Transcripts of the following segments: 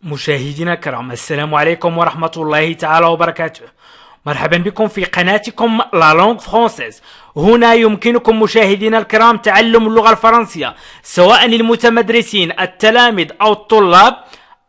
مشاهدينا الكرام، السلام عليكم ورحمة الله تعالى وبركاته. مرحبا بكم في قناتكم لا لونغ فرونسيز. هنا يمكنكم مشاهدينا الكرام تعلم اللغة الفرنسية، سواء للمتمدرسين التلاميذ أو الطلاب،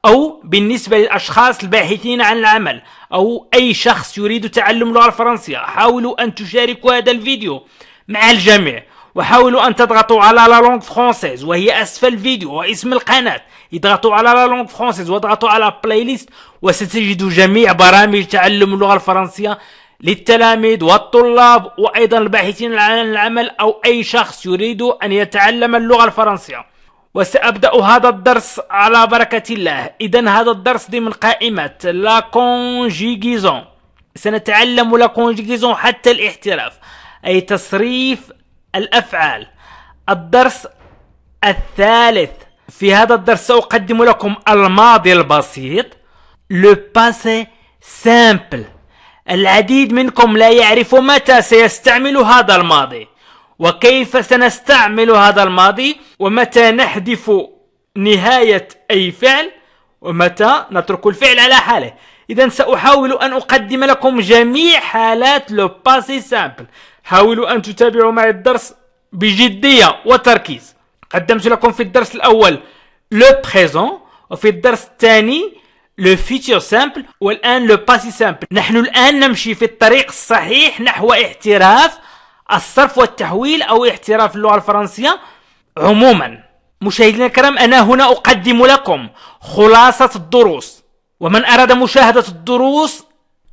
أو بالنسبة للأشخاص الباحثين عن العمل، أو أي شخص يريد تعلم اللغة الفرنسية. حاولوا أن تشاركوا هذا الفيديو مع الجميع، وحاولوا أن تضغطوا على لا لونغ فرونسيز وهي أسفل الفيديو واسم القناة. اضغطوا على لا لونغ فرونسيز واضغطوا على بلاي ليست، وستجدوا جميع برامج تعلم اللغة الفرنسية للتلاميذ والطلاب، وأيضا الباحثين عن العمل أو أي شخص يريد أن يتعلم اللغة الفرنسية. وسأبدأ هذا الدرس على بركة الله. إذن هذا الدرس ضمن قائمة لا كونجيغيزون. سنتعلم لا كونجيغيزون حتى الاحتراف، أي تصريف الأفعال. الدرس الثالث. في هذا الدرس سأقدم لكم الماضي البسيط، le passé simple. العديد منكم لا يعرف متى سيستعمل هذا الماضي، وكيف سنستعمل هذا الماضي، ومتى نحذف نهاية أي فعل، ومتى نترك الفعل على حاله. إذن سأحاول أن أقدم لكم جميع حالات le passé simple. حاولوا أن تتابعوا معي الدرس بجدية وتركيز. قدمت لكم في الدرس الأول le présent، وفي الدرس الثاني le futur simple، والآن le passé simple. نحن الآن نمشي في الطريق الصحيح نحو احتراف الصرف والتحويل، أو احتراف اللغة الفرنسية عموما. مشاهدينا الكرام، أنا هنا أقدم لكم خلاصة الدروس، ومن أراد مشاهدة الدروس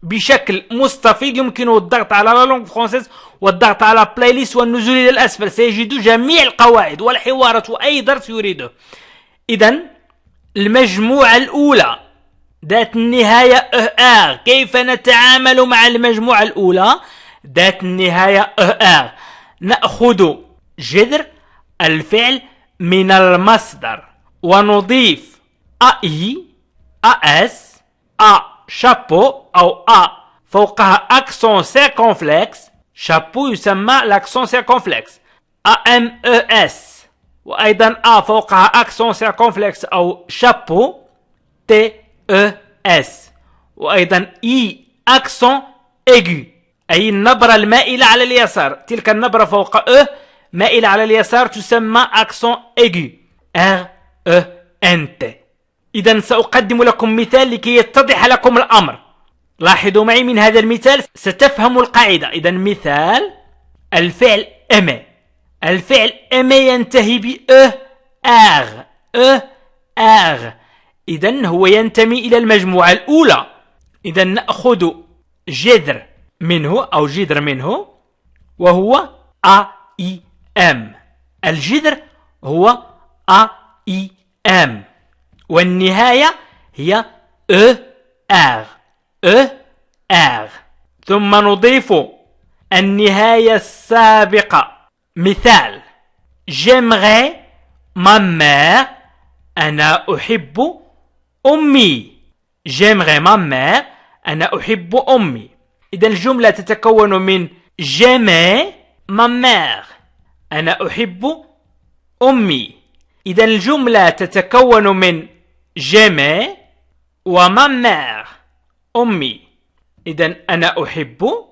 بشكل مستفيض يمكنه الضغط على لا لونغ فرونسيز والضغط على بلاي ليست والنزول إلى الأسفل. سيجد جميع القواعد والحوارات وأي درس يريده. إذن المجموعة الأولى ذات النهاية ER. كيف نتعامل مع المجموعة الأولى ذات النهاية ER؟ نأخذ جذر الفعل من المصدر ونضيف AI AS شابو أو فوقها أكسون سيركونفلكس. شابو يسمى l'accent circonflexe AMES، وأيضا فوقها أكسون سيركونفلكس أو شابو TES، وأيضا أكسون aigu، أي النبرة المائلة على اليسار. تلك النبرة فوق مائلة على اليسار تسمى أكسون aigu RENT. إذن سأقدم لكم مثال لكي يتضح لكم الأمر. لاحظوا معي من هذا المثال ستفهم القاعدة. إذن مثال الفعل aimer. الفعل aimer ينتهي ب ER. إذن هو ينتمي إلى المجموعة الأولى. إذن نأخذ جذر منه وهو AIM. الجذر هو AIM، والنهاية هي ER. ثم نضيف النهاية السابقة. مثال j'aimerais ma mère. أنا أحب أمي. j'aimerais ma mère. أنا أحب أمي. إذا الجملة تتكون من j'aimais ma mère. أنا أحب أمي. إذا الجملة تتكون من j'aimais وما mère أمي. إذا أنا أحب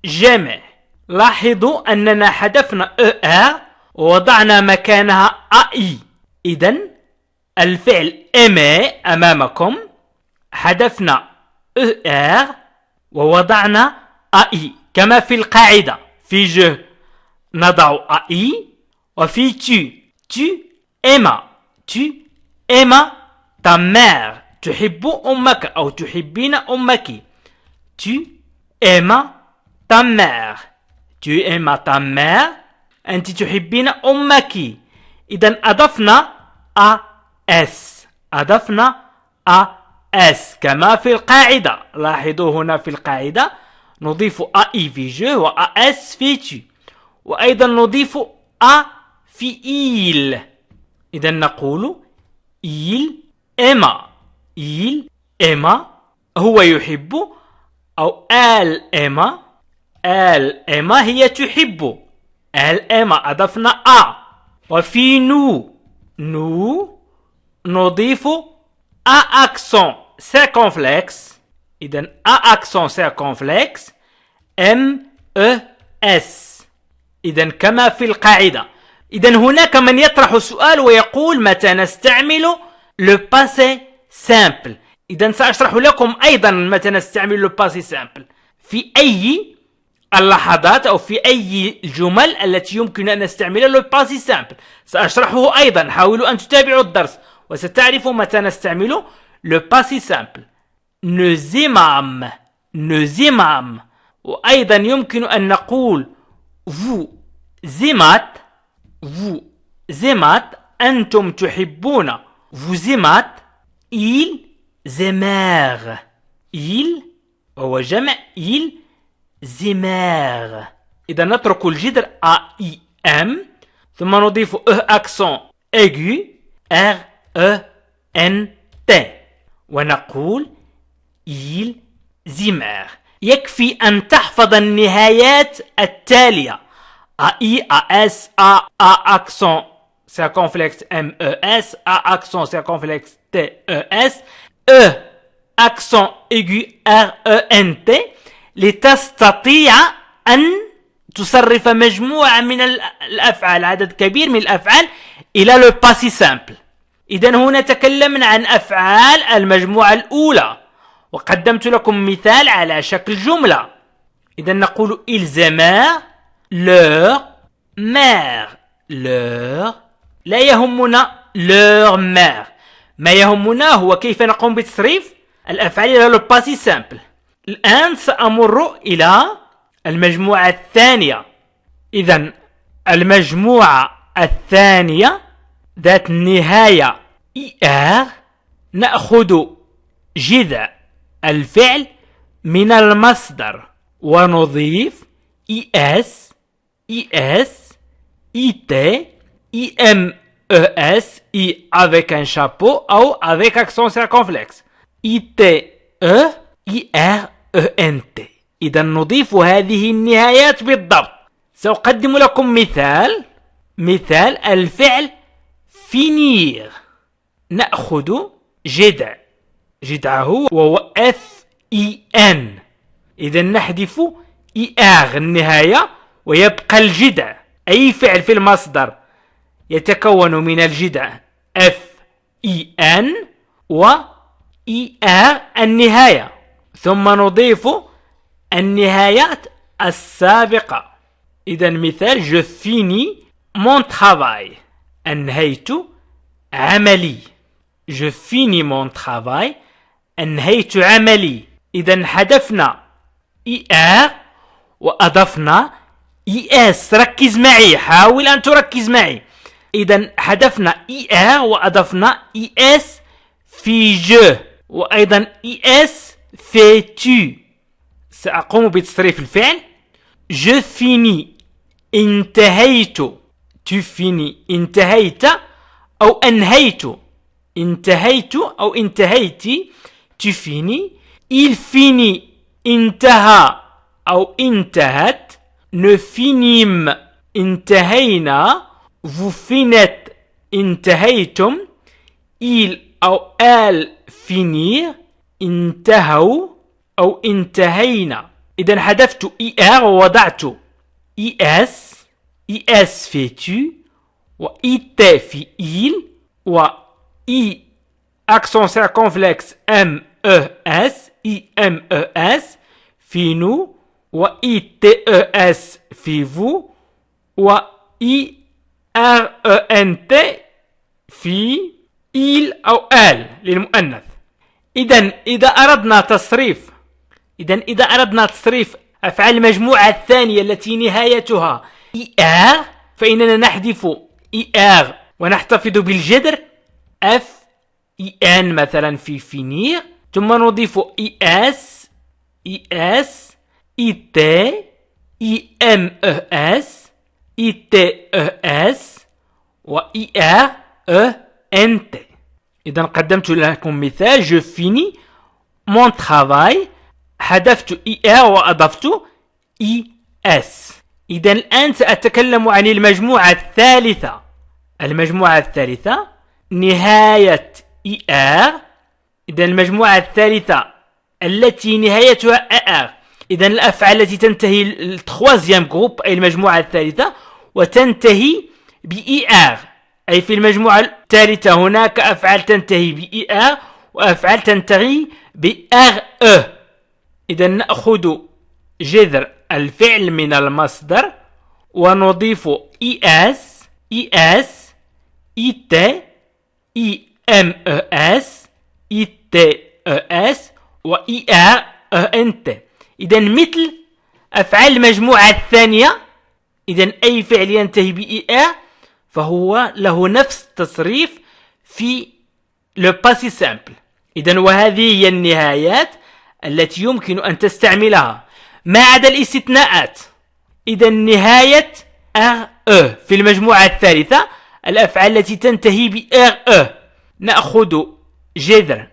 j'aimais. لاحظوا أننا حذفنا ER ووضعنا مكانها AI. إذا الفعل aimer أمامكم حذفنا ER ووضعنا AI، كما في القاعدة. في je نضع AI، وفي tu aimes ta mère. تحب أمك أو تحبين أمك. tu aimes ta mère. أنت تحبين أمك. إذن أضفنا AS كما في القاعدة. لاحظوا هنا في القاعدة نضيف AI في je وAS في tu، وأيضا نضيف A في il. إذن نقول il aime هو يحب، أو elle aime هي تحب. elle aime أضفنا وفي nous نضيف A accent circonflexe. إذن A accent circonflexe M E S. إذن كما في القاعدة. إذن هناك من يطرح سؤال ويقول متى نستعمل le passé simple. إذن سأشرح لكم أيضا متى نستعمل le passé simple في أي اللحظات أو في أي الجمل التي يمكن أن نستعمل le passé simple. سأشرحه أيضا. حاولوا أن تتابعوا الدرس وستعرفوا متى نستعمل le passé simple. نزمام نزمام. وأيضا يمكن أن نقول vous aimâtes vous aimâtes أنتم تحبون vous aimâtes ils aimèrent ils هو جمع ils aimèrent. إذا نترك الجذر A I M ثم نضيف accent aigu R E N T ونقول ils aimèrent. يكفي أن تحفظ النهايات التالية AI, AS, A accent circonflexe MES, A accent circonflexe TES, E accent aigu RENT لتستطيع أن تصرف مجموعة من الأفعال عدد كبير من الأفعال إلى le passé simple. إذن هنا تكلمنا عن أفعال المجموعة الأولى وقدمت لكم مثال على شكل جملة. إذن نقول ils aimèrent leur mère. leur لا يهمنا leur mère. ما يهمنا هو كيف نقوم بتصريف الأفعال إلى le passé simple. الآن سأمر إلى المجموعة الثانية. إذن المجموعة الثانية ذات النهاية ER نأخذ جذع الفعل من المصدر ونضيف ES ES IT IMES I avec un chapeau أو avec accent circonflexe ITE IRENT. إذا نضيف هذه النهايات بالضبط. سأقدم لكم مثال الفعل finir. نأخذ جذعه وهو FEN. إذا نحذف ER النهاية ويبقى الجذع. أي فعل في المصدر يتكون من الجذع FEN و ER النهاية ثم نضيف النهايات السابقة. إذا مثال je finis mon travail. أنهيت عملي. je finis mon travail أنهيت عملي. إذا حذفنا ER وأضفنا ES. ركز معي. حاول أن تركز معي. إذا حذفنا ER وأضفنا ES في je وأيضا ES في tu. سأقوم بتصريف الفعل je finis انتهيت. tu finis انتهيت أو أنهيت. انتهيت أو انتهيتي tu finis. il finit انتهى أو انتهت. ne finîmes انتهينا. vous finissez انتهيتم. il أو elle finir انتهوا أو انتهينا. إذا حذفت ER ووضعت ES في tu و IT في il و I accent circonflexe MES IMES في nous و ITES في vous و IRENT في il أو elle للمؤنث. إذا أردنا تصريف أفعال المجموعة الثانية التي نهايتها ER فإننا نحذف ER ونحتفظ بالجذر FEN مثلا في finir ثم نضيف ES IT IMES ITES و IRENT. إذا قدمت لكم مثال je finis mon travail حذفت ER وأضفت ES. إذا الآن سأتكلم عن المجموعة الثالثة. نهاية ER إذا المجموعة الثالثة التي نهايتها AR. إذا الأفعال التي تنتهي التخوازيام جروب أي المجموعة الثالثة وتنتهي بER، أي في المجموعة الثالثة هناك أفعال تنتهي بER وأفعال تنتهي بRE. إذا نأخذ جذر الفعل من المصدر ونضيف ES ES IT EMES ITES وER ENT. إذا مثل أفعال المجموعة الثانية، إذا أي فعل ينتهي بER فهو له نفس التصريف في le passé simple. إذا وهذه هي النهايات التي يمكن أن تستعملها ما عدا الاستثناءات. إذا نهاية RE في المجموعة الثالثة الأفعال التي تنتهي بRE نأخذ جذر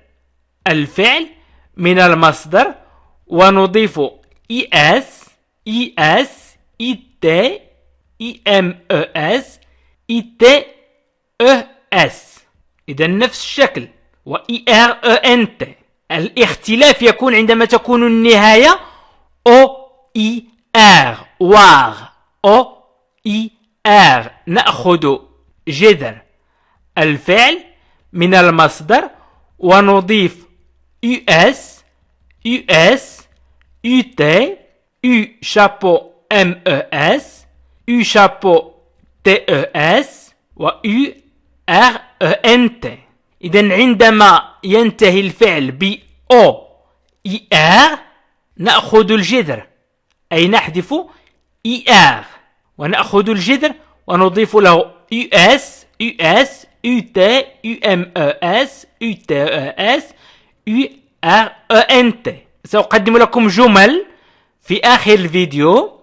الفعل من المصدر ونضيف ES ES IT EMES ITES. إذا نفس الشكل وERENT. الاختلاف يكون عندما تكون النهاية OER WAR OER. نأخذ جذر الفعل من المصدر ونضيف US US UT U chapeau MES U chapeau TES و URENT. إذا عندما ينتهي الفعل ب OER نأخذ الجذر أي نحذف ER ونأخذ الجذر ونضيف له US US UT UMES UTES URENT. سأقدم لكم جمل في آخر الفيديو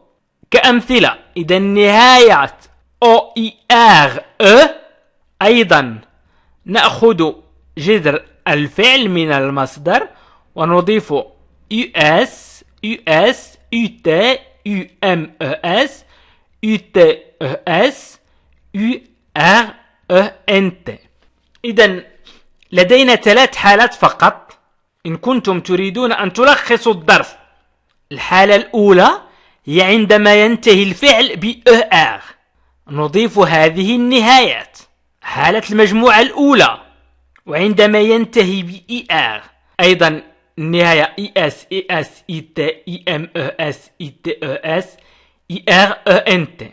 كأمثلة. إذا نهاية OER أيضا نأخذ جذر الفعل من المصدر ونضيف US US UT UMES UTES URENT. إذا لدينا 3 حالات فقط إن كنتم تريدون أن تلخصوا الدرس. الحالة الأولى هي عندما ينتهي الفعل بER نضيف هذه النهايات. حالة المجموعة الأولى وعندما ينتهي بER أيضا النهاية ES ES IT EMES ITES ERENT.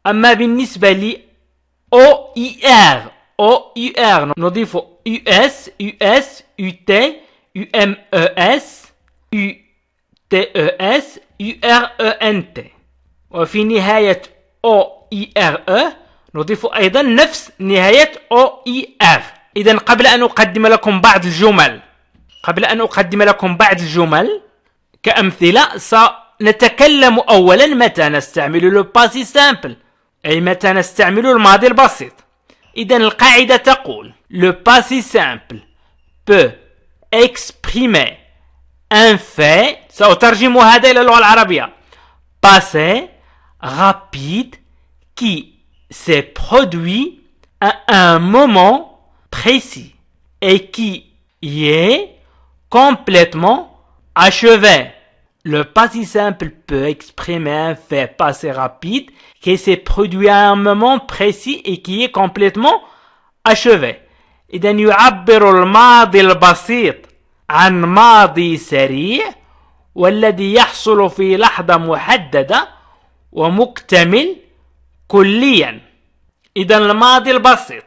أما بالنسبة ل OER نضيف US US UT UMES UTES URENT. وفي نهاية OERE نضيف أيضا نفس نهاية OER. إذا قبل أن أقدم لكم بعض الجمل كأمثلة سنتكلم أولا متى نستعمل le passé simple أي متى نستعمل الماضي البسيط. إذا القاعدة تقول le passé simple peut exprimer un fait. سأترجم هذا إلى اللغة العربية. passé rapide qui s'est produit à un moment précis et qui y est complètement achevé. Le passé simple peut exprimer un fait passé rapide qui s'est produit à un moment précis et qui est complètement achevé. إذا يعبر الماضي البسيط عن ماضي سريع والذي يحصل في لحظة محددة ومكتمل كليا. إذا الماضي البسيط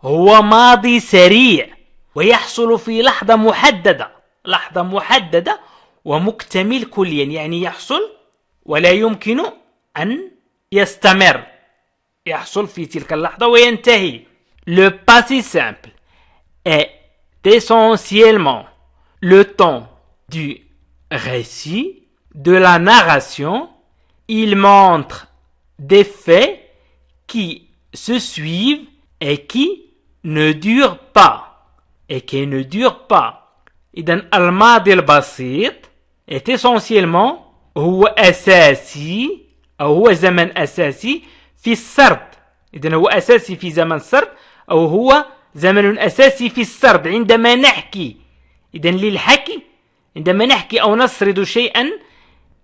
هو ماضي سريع ويحصل في لحظة محددة ومكتمل كليا، يعني يحصل ولا يمكن أن يستمر، يحصل في تلك اللحظة وينتهي. Le passé simple est essentiellement le temps du récit, de la narration. Il montre des faits qui se suivent et qui ne durent pas. إذن الماضي البسيط est essentiellement هو أساسي أو هو زمن أساسي في السرد. إذن هو أساسي في زمن السرد أو هو زمن أساسي في السرد عندما نحكي إذن للحكي عندما نحكي أو نسرد شيئا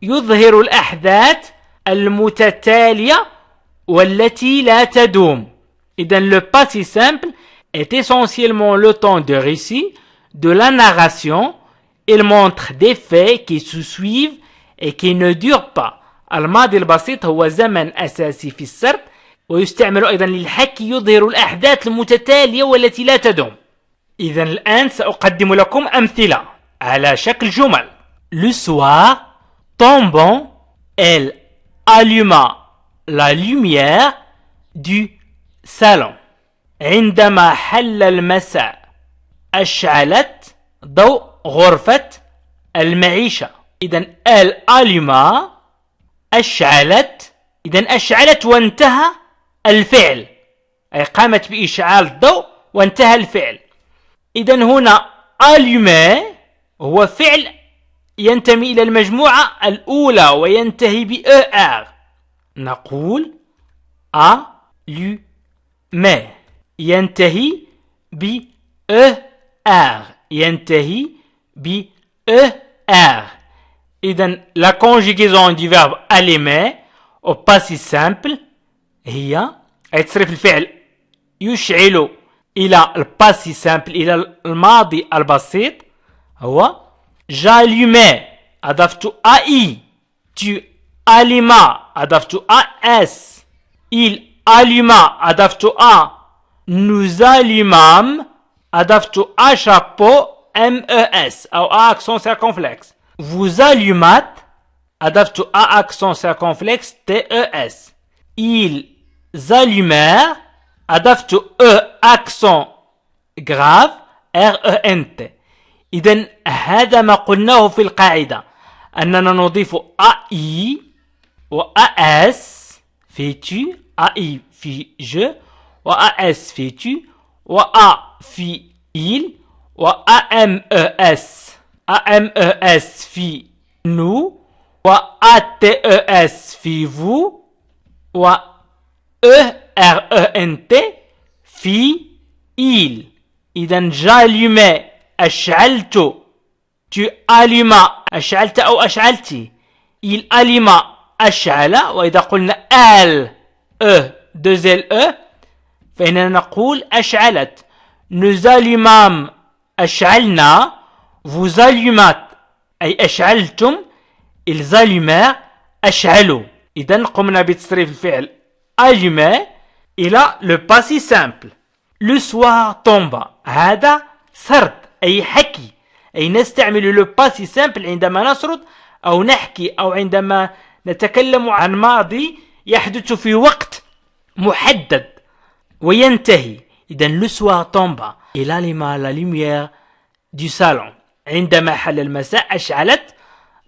يظهر الأحداث المتتالية والتي لا تدوم. إذن le passé simple est essentiellement le temps de récit, de la narration. Il montre des faits qui se suivent et qui ne durent pas. الماضي البسيط هو زمن أساسي في السرد، ويستعمل أيضا للحكي يظهر الأحداث المتتالية والتي لا تدوم. إذن الآن سأقدم لكم أمثلة على شكل جمل. Le soir, tombant, elle alluma la lumière du salon. عندما حل المساء أشعلت ضوء غرفة المعيشة. إذن elle alluma أشعلت، إذن أشعلت وانتهى الفعل، أي قامت بإشعال الضوء وانتهى الفعل. إذن هنا allumer هو فعل ينتمي إلى المجموعة الأولى وينتهي بER. نقول allumer ينتهي بER، ينتهي بER. إذن la conjugaison du verbe allumer au passé simple هي أي تصريف الفعل يشعل إلى الباسي سامبل، إلى الماضي البسيط، هو j'allumais أضفت AI، tu allumas أضفت AS، il alluma أضفت A، nous allumâmes أضفت A chapeau MES أو A accent circonflexe، vous allumâtes أضفت A accent circonflexe TES، ils allumèrent أضفت E accent grave RENT. إذن هذا ما قلناه في القاعدة، أننا نضيف AI و AS في tu، AI في je، و AS في tu، و A في il، و AMES في nous، و ATES في vous، و ERENT في il. إذن j'allumais أشعلت، tu allumas أشعلت أو أشعلتي، il alluma أشعل. وإذا قلنا elle deux L فإننا نقول أشعلت. nous allumâmes أشعلنا، vous allumâtes أي أشعلتم، ils allumèrent أشعلوا. إذن قمنا بتصريف الفعل allumer إلى le passé simple. le soir tombe هذا سرد أي حكي، أي نستعمل le passé simple عندما نسرد أو نحكي أو عندما نتكلم عن ماضي يحدث في وقت محدد وينتهي. إذن le soir tombe il alluma la lumière du salon. عندما حل المساء أشعلت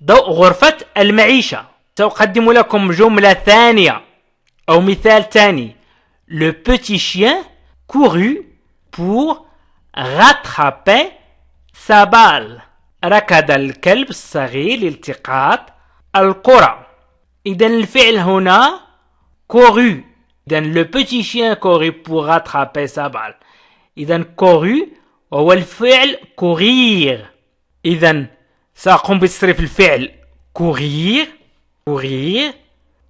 ضوء غرفة المعيشة. سأقدم لكم جملة ثانية أو مثال ثاني. le petit chien courut pour rattraper sa balle. ركض الكلب الصغير لالتقاط الكرة. إذن الفعل هنا courut. إذن le petit chien courut pour rattraper sa balle. إذن courut وهو الفعل courir. إذن سأقوم بتصريف الفعل courir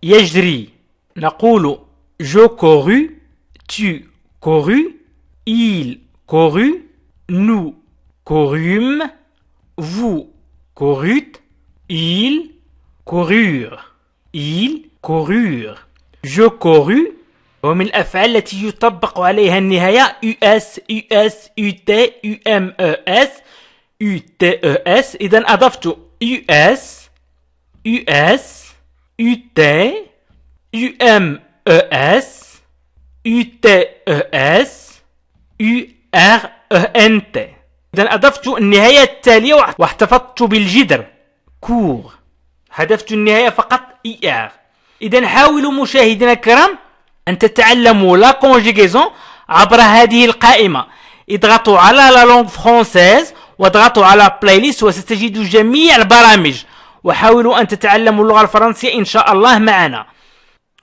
يجري. نقول je courus، tu courus، il courut، nous courûmes، vous courûtes، ils coururent. je courus ومن الأفعال التي يطبق عليها النهاية US UT UMES UTES. إذن أضفت US UT UMES UTES URENT. إذن أضفت النهاية التالية واحتفظت بالجذر كور، حذفت النهاية فقط ER. إذن حاولوا مشاهدينا الكرام أن تتعلموا لا كونجيغيزون عبر هذه القائمة. اضغطوا على لا لونغ فرونسيز واضغطوا على بلاي ليست وستجدوا جميع البرامج، وحاولوا أن تتعلموا اللغة الفرنسية إن شاء الله معنا.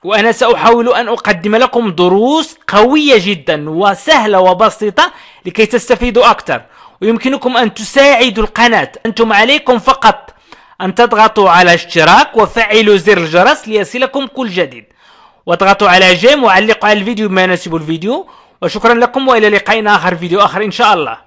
وأنا سأحاول أن أقدم لكم دروس قوية جدا وسهلة وبسيطة لكي تستفيدوا أكثر. ويمكنكم أن تساعدوا القناة. أنتم عليكم فقط أن تضغطوا على اشتراك وفعلوا زر الجرس ليصلكم كل جديد، واضغطوا على جيم وعلقوا على الفيديو بما يناسب الفيديو. وشكرا لكم، وإلى لقاء آخر فيديو آخر إن شاء الله.